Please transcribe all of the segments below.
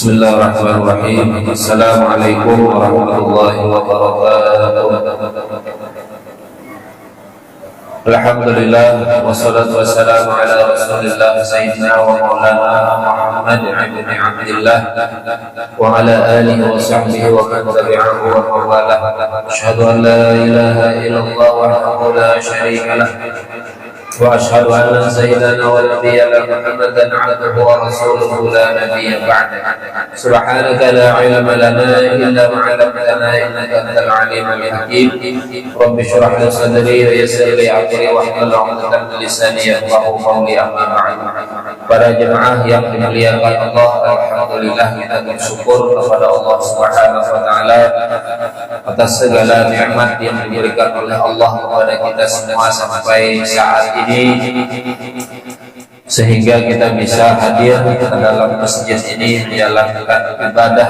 Bismillahirrahmanirrahim. Assalamualaikum warahmatullahi wabarakatuh. Alhamdulillah wassalatu wassalamu ala Rasulillah sayyidina wa maulana Muhammad ibn Abdillah wa ala alihi wa sahbihi wa man tabi'ahu wa mawalah. Asyhadu an la ilaha illallah wahdahu la syarika lah wa asyhadu anna sayyidana wa nabiyyana Muhammadan 'abduhu wa rasuluhu la nabiyya ba'da. Subhanaka la 'ilma lana illa ma 'allamtana innaka antal 'alimul hakim. Rabbi shrah li sadri wa yassir li amri wahlul 'uqdatam min lisani yafqahu qawli. Amma ba'd. Para jemaah yang dimuliakan Allah, alhamdulillah kita bersyukur kepada Allah Subhanahu wa taala atas segala nikmat yang diberikan oleh Allah kepada kita semua sampai saat ini, sehingga kita bisa hadir ke dalam masjid ini menjalankan ibadah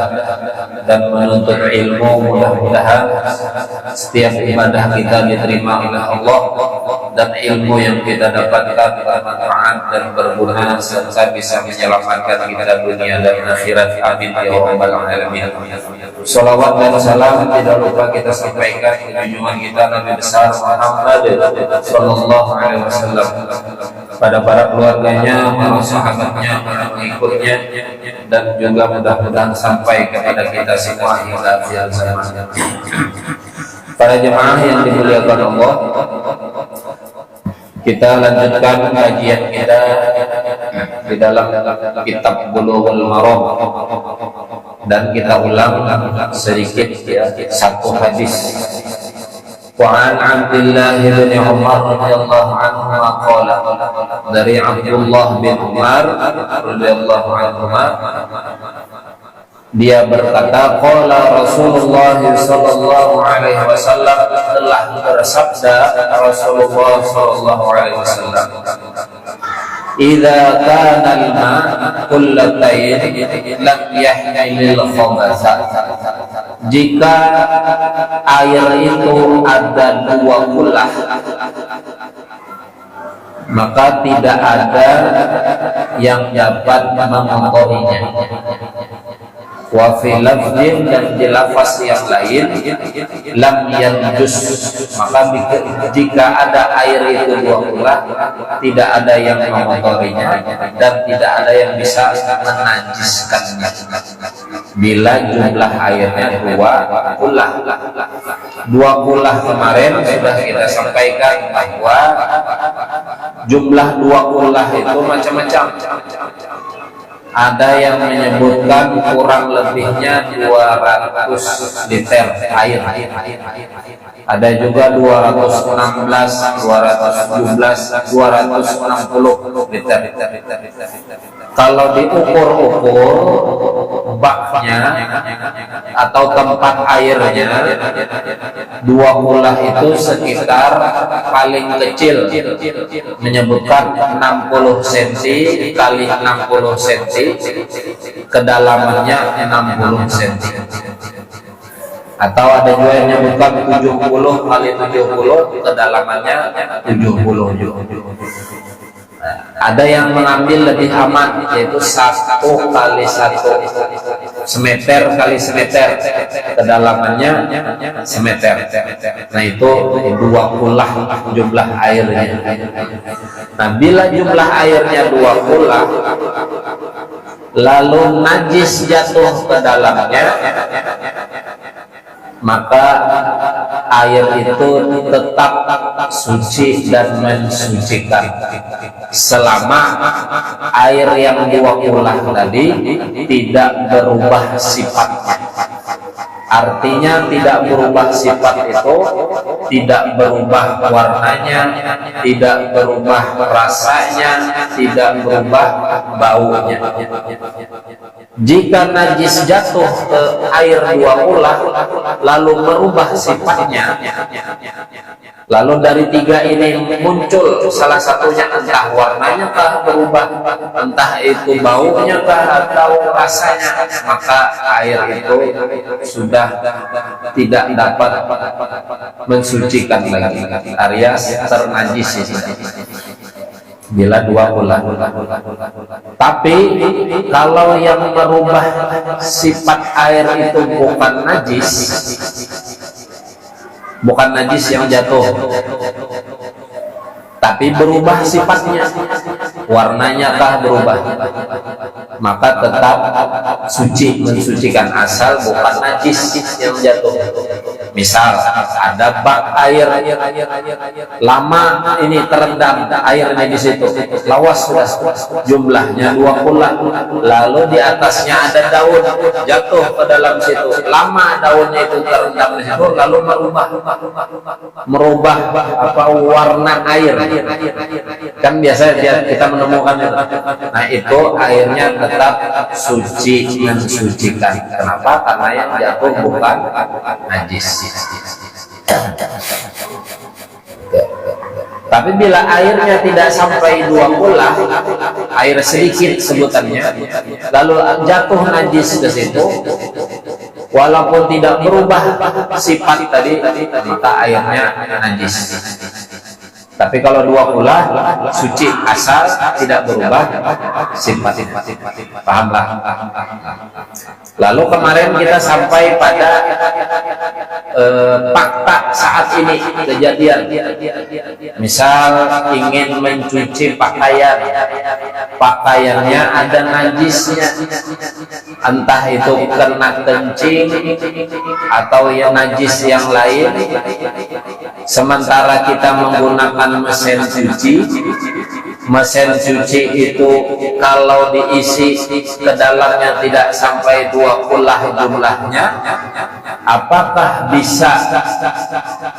dan menuntut ilmu. Mudah-mudahan setiap ibadah kita diterima oleh Allah dan ilmu yang kita dapatkan bermanfaat dan berguna serta bisa menyelamatkan kita dunia dan akhirat. Amin ya rabbal alamin. Salawat dan salam tidak lupa kita sampaikan ke junjungan kita Nabi besar Muhammad sallallahu alaihi wasallam, pada para keluarganya, para sahabatnya, para pengikutnya, dan juga mudah-mudahan sampai kepada kita semua hingga akhir zaman. Para jemaah yang dimuliakan Allah, kita lanjutkan kajian kita di dalam kitab Bulughul Maram, dan kita ulang sedikit satu hadis. Wa an Abdullah bin Umar radhiyallahu anhu qala, dari Abdullah bin Umar radhiyallahu anhu dia berkata, qala Rasulullah sallallahu alaihi wasallam, telah bersabda Rasulullah sallallahu alaihi wasallam, idza kana al-ma qullatayn lam yahmilil khabatha, jika air itu ada dua kullah maka tidak ada yang dapat mengotorinya. Wa fi lafzin, dan di lafaz yang lain, lam yanjus, maka jika ada air itu dua kullah tidak ada yang mengotorinya dan tidak ada yang bisa menajiskannya bila jumlah airnya dua kullah. Dua kullah kemarin sudah kita sampaikan bahwa jumlah dua kullah itu macam-macam. Ada yang menyebutkan kurang lebihnya 200 liter air. Ada juga 216, 217, 260 liter. Kalau diukur-ukur baknya atau tempat airnya, dua kullah itu sekitar paling kecil menyebutkan 60 cm kali 60 cm, kedalamannya 60 cm. Atau ada juga yang menyebutkan 70 kali 70, kedalamannya 70 juga. Ada yang mengambil lebih aman, yaitu 1 kali 1, semeter kali semeter, kedalamannya semeter. Nah itu dua kullah jumlah airnya. Nah bila jumlah airnya dua kullah lalu najis jatuh ke dalamnya, maka air itu tetap suci dan mensucikan selama air yang dua kullah tadi tidak berubah sifatnya. Artinya tidak berubah sifat itu, tidak berubah warnanya, tidak berubah rasanya, tidak berubah baunya. Jika najis jatuh ke air dua kullah lalu merubah sifatnya, lalu dari tiga ini muncul salah satunya, entah warnanya kah berubah, entah itu baunya kah atau rasanya, maka air itu sudah tidak dapat mensucikan lagi, alias ternajis. bila dua ulah. Tapi kalau yang merubah sifat air itu bukan najis yang jatuh, tapi berubah sifatnya, warnanya kah berubah, maka tetap suci, mensucikan, asal bukan najis yang jatuh. Misal ada bak air lama ini terendam airnya di situ, lawas sudah, jumlahnya 20, lalu di atasnya ada daun jatuh ke dalam situ, lama daunnya itu terendam di situ, lalu merubah apa warna air, kan biasa kita menemukan itu. Nah itu airnya tetap suci, mensucikan. Kenapa? Karena yang jatuh bukan najis. Tapi bila airnya tidak sampai 20, air sedikit sebutannya, lalu jatuh najis ke situ, walaupun tidak berubah sifat tadi, maka airnya najis. Tapi kalau 20 suci, asal tidak berubah sifat. Pahamlah? Lalu kemarin kita sampai pada fakta saat ini kejadian. Misal ingin mencuci pakaiannya ada najisnya, entah itu kena kencing atau yang najis yang lain. Sementara kita menggunakan mesin cuci itu kalau diisi ke dalamnya tidak sampai 20 jumlahnya, apakah bisa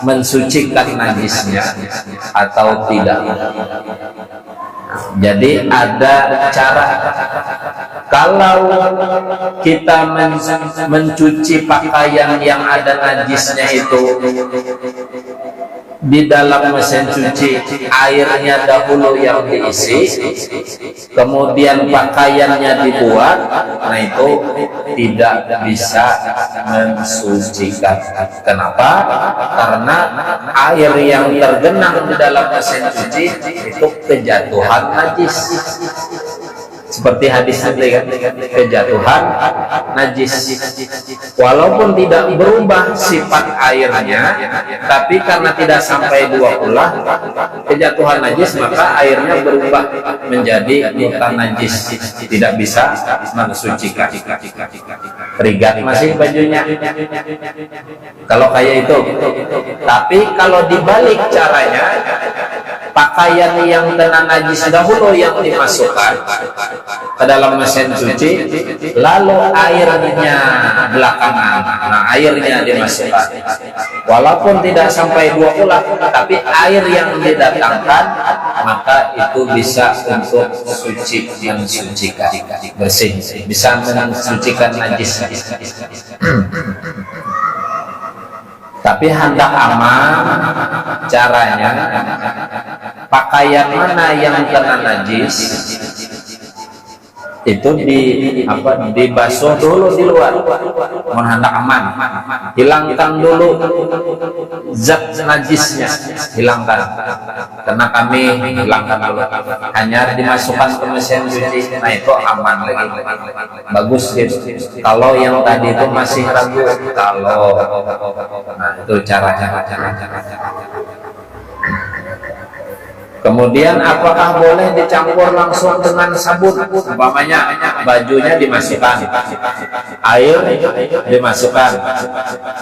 mensucikan najisnya atau tidak? Jadi ada cara. Kalau kita mencuci pakaian yang ada najisnya itu di dalam mesin cuci, airnya dahulu yang diisi, kemudian pakaiannya dibuat, nah itu tidak bisa mensucikan. Kenapa? Karena air yang tergenang di dalam mesin cuci itu kejatuhan najis. Seperti hadis tadi kan, kejatuhan najis. Walaupun tidak berubah sifat airnya, tapi karena tidak sampai 20 kejatuhan najis, maka airnya berubah menjadi bukan najis, tidak bisa mensucikan. Rigat masih bajunya kalau kayak itu. Tapi kalau dibalik caranya, pakaian yang kena najis dahulu yang dimasukkan ke dalam mesin cuci, lalu airnya belakangan, nah airnya dimasukkan, walaupun tidak sampai 20, tapi air yang didatangkan, maka itu bisa untuk suci, mensucikan, bersih, bisa mensucikan najis. Tapi hendak aman caranya, pakaian mana yang kena najis itu dibasuh dulu di luar, hendak aman, hilangkan dulu zat najisnya, hilangkan. Karena kami hilangkan dulu, hanya dimasukkan ke mesin cuci, nah itu aman lagi, bagus gitu. Kalau yang tadi itu masih ragu, nah itu caranya. Kemudian apakah boleh dicampur langsung dengan sabun? Umpamanya bajunya dimasukkan, air dimasukkan,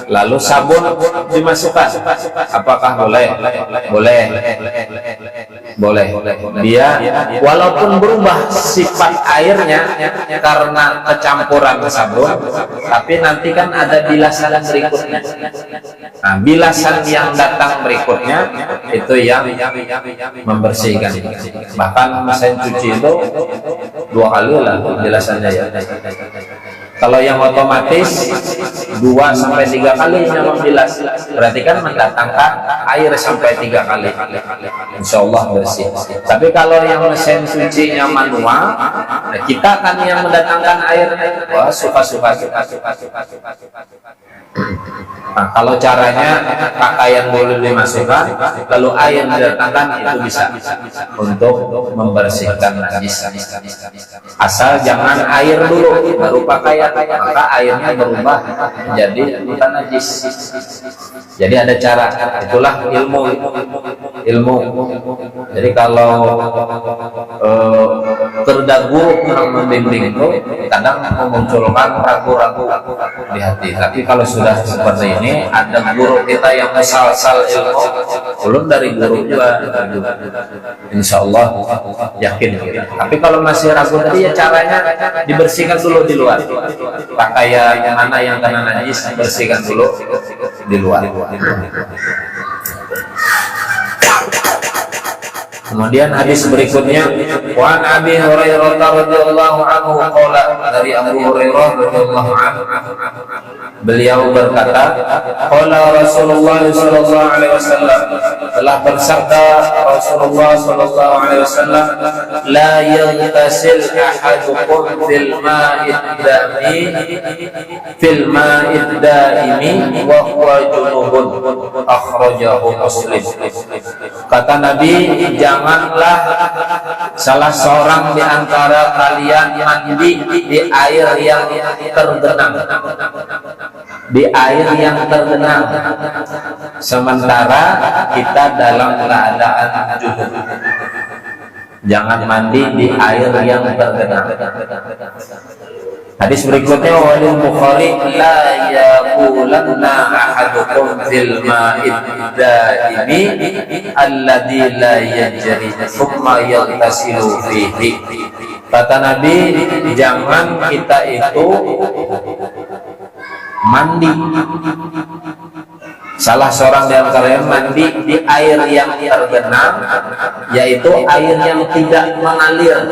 lalu sabun dimasukkan. Apakah boleh? Boleh. Dia walaupun berubah sifat airnya karena kecampuran sabun, tapi nanti kan ada bilasan berikutnya. Nah, bilasan yang datang berikutnya itu yang membersihkan. Bahkan mesin cuci itu 2 kali lah bilasannya ya. Kalau yang otomatis 2 sampai 3 kali membilas, berarti kan mendatangkan air sampai 3 kali. Insya Allah bersih. Tapi kalau yang mesin cucinya manual, kita kan yang mendatangkan air. Wah, suka-suka. Nah, kalau caranya pakaian boleh dimasukkan, lalu air didatangkan, itu bisa untuk membersihkan najis. Asal jangan air dulu baru pakaian, maka airnya berubah menjadi bukan najis. Jadi ada cara, itulah ilmu. Jadi kalau terdagu orang membimbing itu kadang memunculkan ragu-ragu di hati. Tapi kalau sudah seperti ini, ada guru kita yang mesal-sal ilmu, belum dari guru juga, insya Allah yakin kita. Tapi kalau masih ragu tadi, ya caranya dibersihkan dulu di luar. Pakaian mana yang kena najis, bersihkan dulu di luar. Kemudian hadis berikutnya, wa Abi Hurairah radhiyallahu anhu qala, dari Abu Hurairah radhiyallahu anhu, beliau berkata, qala Rasulullah sallallahu alaihi wasallam, telah bersabda Rasulullah sallallahu alaihi wasallam, la yaghtasil ahadukum fil ma'id daimi wa huwa junubun, akhrajahu Muslim. Kata Nabi, janganlah salah seorang di antara kalian mandi di air yang tergenang, sementara kita dalam keadaan junub. Jangan mandi di air yang tergenang. Hadis berikutnya, walil Bukhari, la yaqulanna ahadukum fil ma'id daimi alladzi la yajri thumma yaghtasilu fihi. Kata Nabi, jangan kita itu mandi, salah seorang di antara kalian mandi di air yang tergenang, yaitu air yang tidak mengalir.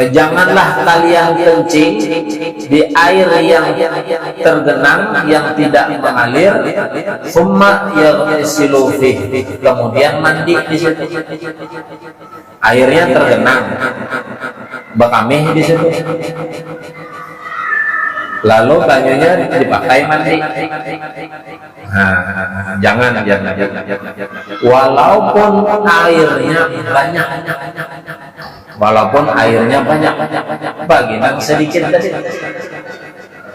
Janganlah kalian kencing di air yang tergenang yang tidak mengalir. Kemudian mandi di situ. Airnya tergenang, bekamih di situ. Lalu banyunya dipakai mandi. Nah, jangan. Walaupun airnya banyak, bagian sedikit tadi.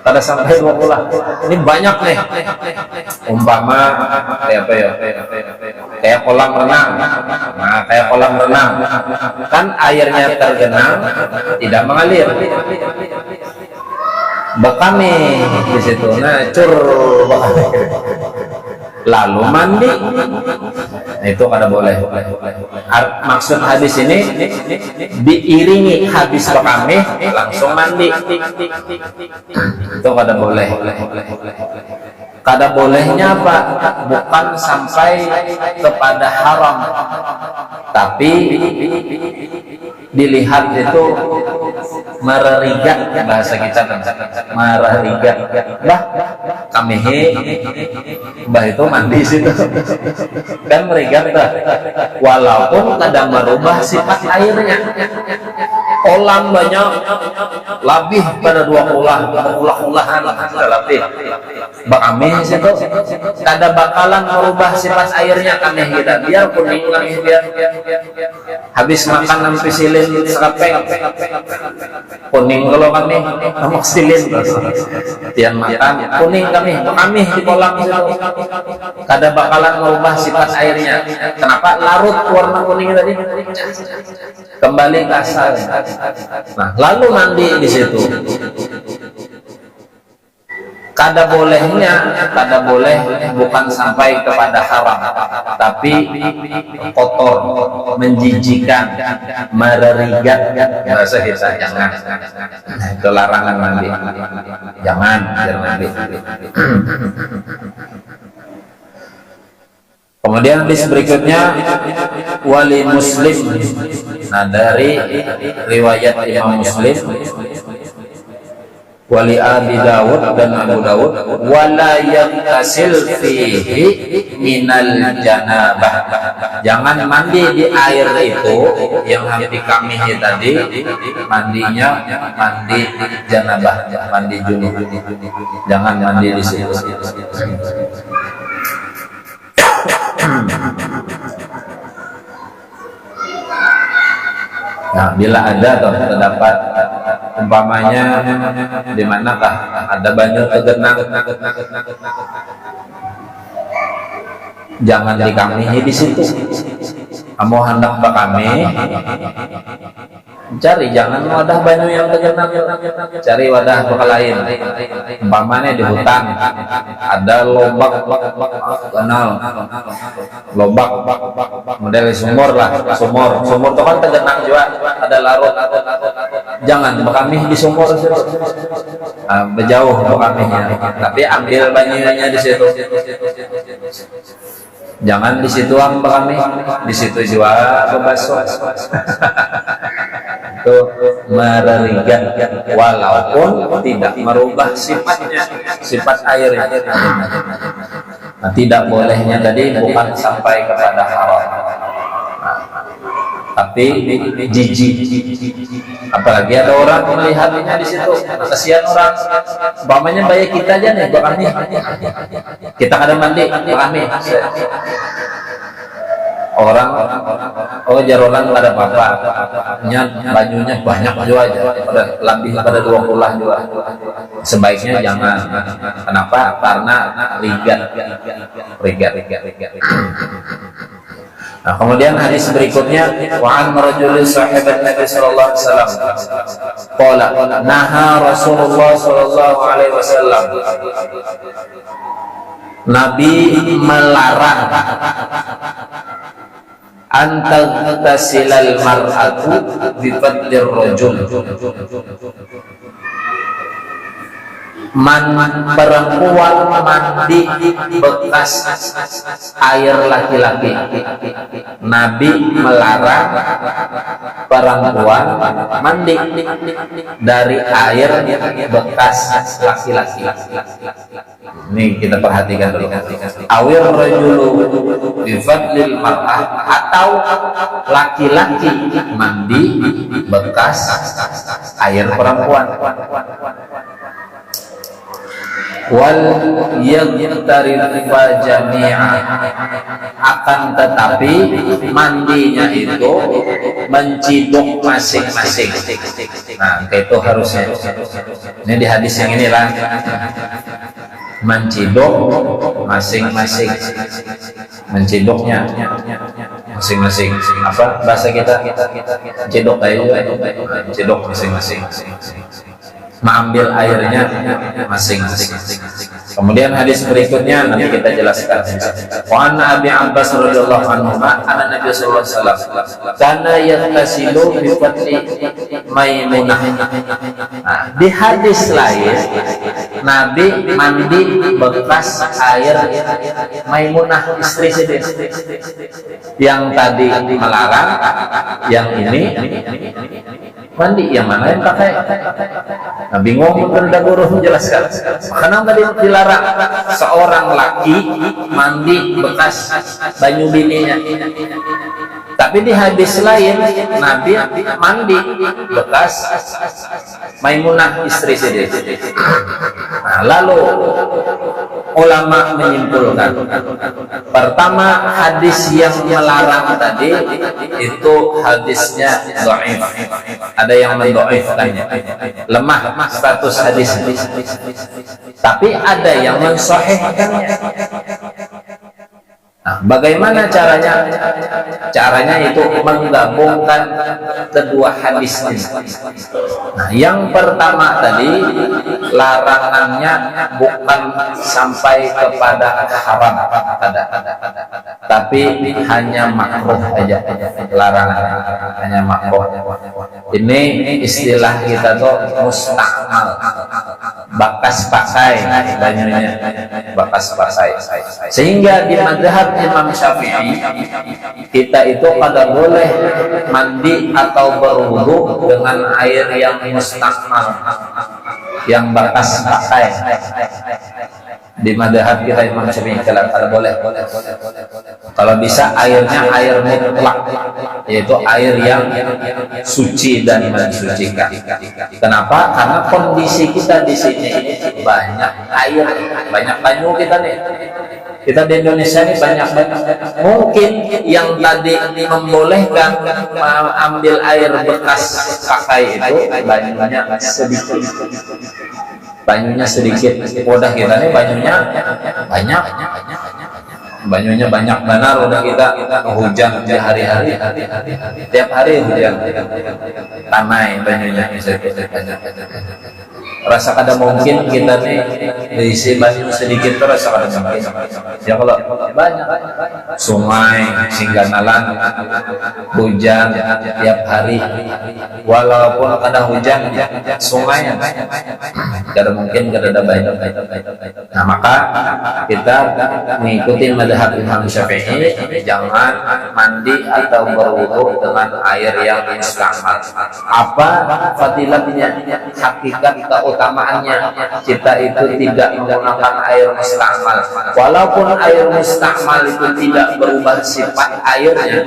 Pada sampai 20, ini banyak nih. Umpama kayak kolam renang. Nah, kayak kolam renang kan airnya tergenang, tidak mengalir. Bekami di situ, nah lalu mandi, itu kada boleh. Maksud hadis ini, diiringi habis bekami langsung mandi, itu kada boleh. Kada bolehnya apa? Bukan sampai kepada haram, tapi dilihat itu mererigat, bahasa kita mererigat. Bah itu mandi situ kan merigat dah. Walaupun kadang merubah sifat airnya. Kolam banyak, lebih pada 2 ulah-ulahan lebih. Bakami situ kada bakalan merubah sifat airnya kami kita. Biar kuning kami, biar habis makan sampai silin sekepeng kuning. Kalau kami kamu silin tian makan kuning, kami di kolam itu kada bakalan merubah sifat airnya. Kenapa? Larut warna kuning tadi, kembali ke asal. Nah, lalu mandi di situ. Kada boleh bukan sampai kepada haram, tapi kotor, menjijikan, mererigat, bahasa kita jangan. Itu larangan mandi. Jangan mandi. Kemudian hadis berikutnya, wali Muslim. Nah, dari riwayat Imam Muslim, wali Abi Dawud dan Abu Dawud, wala yaghtasil fihi minal janabah. Jangan mandi di air itu yang hampir kami tadi, mandinya mandi janabah, mandi junub. Jangan mandi di situ. Nah, bila ada atau terdapat umpamanya di manakah ada banyu tergenang, jangan dikamihi di situ. Kamu hendak bakami, cari jangan wadah banyu yang tergenang, cari wadah bakal lain. Umpamanya di hutan ada lobak kenal, lobak model sumur lah, sumur itu kan tergenang juga, ada larut. Jangan bakami di sumur situ, berjauh bakaminya, tapi ambil banyunya di situ. Jangan di situ bakami, di situ juga berbasuh. Itu mererigan, walaupun tidak merubah sifatnya, sifat air. Nah, tidak bolehnya tadi bukan sampai kepada haram, tapi jijik. Apalagi ada orang melihatnya di situ, kasihan orang. Umpamanya bayi kita aja nih, bakami kita kadang mandi, bakami orang, oh jarolan nggak ada apa-apa, banyunya banyak juga aja, lebih pada 20 juga. Sebaiknya jangan. Kenapa? Karena rigat. Nah, kemudian hadis berikutnya, wa an rajulin sahabat Nabi sallallahu alaihi wasallam qala naha Rasulullah sallallahu alaihi wasallam, Nabi melarang antagtasilal mar'atu bi fadlir rajul, perempuan mandi bekas air laki-laki. Nabi melarang perempuan mandi dari air bekas laki-laki. Ini kita perhatikan dulu. Awir rajulu bi fadlil mar'ah, atau laki-laki mandi bekas air perempuan. Wal yaghtarifa jami'a, akan tetapi mandinya itu menciduk masing-masing. Nah, itu harusnya. Ini di hadis yang inilah, menciduk masing-masing, menciduknya masing-masing. Apa bahasa kita? Ciduk aja, ciduk masing-masing, mengambil airnya masing-masing. Kemudian hadis berikutnya nanti kita jelaskan. Wa an Abi Abbas radhiyallahu anhu anna Nabi sallallahu alaihi wasallam kana yaghtasilu bi fadli Maimunah. Nah, di hadis lain Nabi mandi bekas air Maimunah, istri sendiri. Yang tadi melarang, yang ini mandi yang mana yang pakai. Nah, bingung bener guru menjelaskan. Karena tadi dilarang seorang laki mandi bekas banyu bininya. Tapi di hadis lain Nabi mandi bekas Maimunah, istri sendiri. Nah, lalu ulama menyimpulkan, pertama, hadis yang melarang tadi itu hadisnya dhaif. Ada yang mendhaifkannya, lemah status hadis. Tapi ada yang mensahihkannya. Nah, bagaimana caranya? Caranya itu menggabungkan kedua hadis ini. Nah, yang pertama tadi larangannya bukan sampai kepada haram, tapi hanya makruh aja. Larangan hanya makruh. Ini istilah kita tuh musta'mal, bakas pakai banyunya, bakas pakai. Sehingga di mazhab Imam Syafi'i kita itu kada boleh mandi atau berwudu dengan air yang musta'mal, yang bekas pakai. Di madhab kita Imam Syafi'i kalau boleh. Kalau bisa airnya air mutlak, yaitu air yang suci dan mensucikan. Kenapa? Karena kondisi kita di sini banyak air, banyak banyu kita nih. Kita di Indonesia ini banyak. Mungkin yang tadi membolehkan ambil air bekas pakai itu banyunya sedikit. Udah kita nih banyunya banyak benar. Udah kita hujan di hari-hari, tiap hari hujan, tanai banyunya. Rasa kada mungkin kita nih diisi banyu sedikit terus, rasa kada mungkin. Ya kalau banyak sungai singganalan hujan tiap hari, walaupun kada hujan sungai kada mungkin kada ada banyu. Nah maka kita mengikuti madhab Imam Syafi'i, jangan mandi atau berwudu dengan air yang isti'mal. Apa fadilatnya, hakikat keutamaannya? Kita itu tidak menggunakan air musta'mal. Walaupun air musta'mal itu tidak berubah sifat airnya,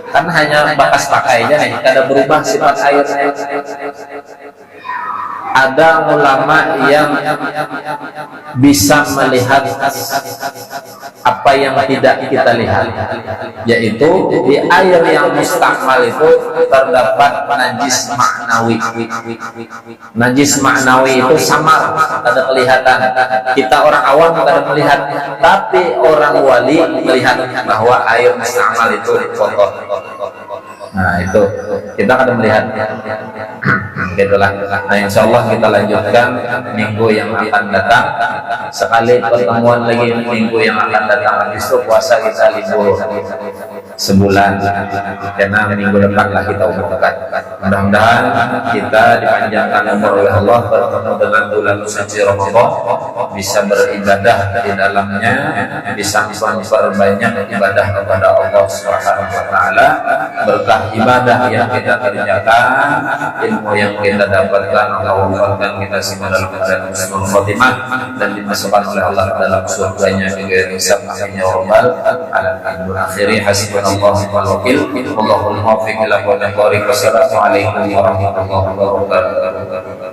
kan hanya bekas pakai aja nih, tidak berubah sifat airnya. Ada ulama yang bisa melihat apa yang tidak kita lihat, yaitu di air yang musta'mal itu terdapat najis maknawi. Najis maknawi itu samar, tidak kelihatan. Kita orang awam tidak melihat, tapi orang wali melihat bahwa air musta'mal itu kotor. Nah itu kita akan melihat. Gitulah. Nah insya Allah kita lanjutkan minggu yang akan datang. Sekali pertemuan lagi minggu yang akan datang. Habis itu puasa kita libur sebulan, karena minggu depan lah kita umumkan. Mudah-mudahan kita dipanjangkan umur oleh Allah, bertemu dengan bulan suci Ramadan, bisa beribadah di dalamnya, bisa memperbanyak ibadah kepada Allah Subhanahu wa taala. Berkah ibadah yang kita kerjakan, ilmu yang kita dapatkan, Allah wafatkan kita semua dalam keadaan husnul khotimah dan dimasukkan oleh Allah dalam surganya bighairi hisab. Amin ya rabbal alamin. Akhiri hasbunallahu wa wakil. Allahul muwaffiq ila aqwamit thoriq. Wassalamu alaikum warahmatullahi wabarakatuh.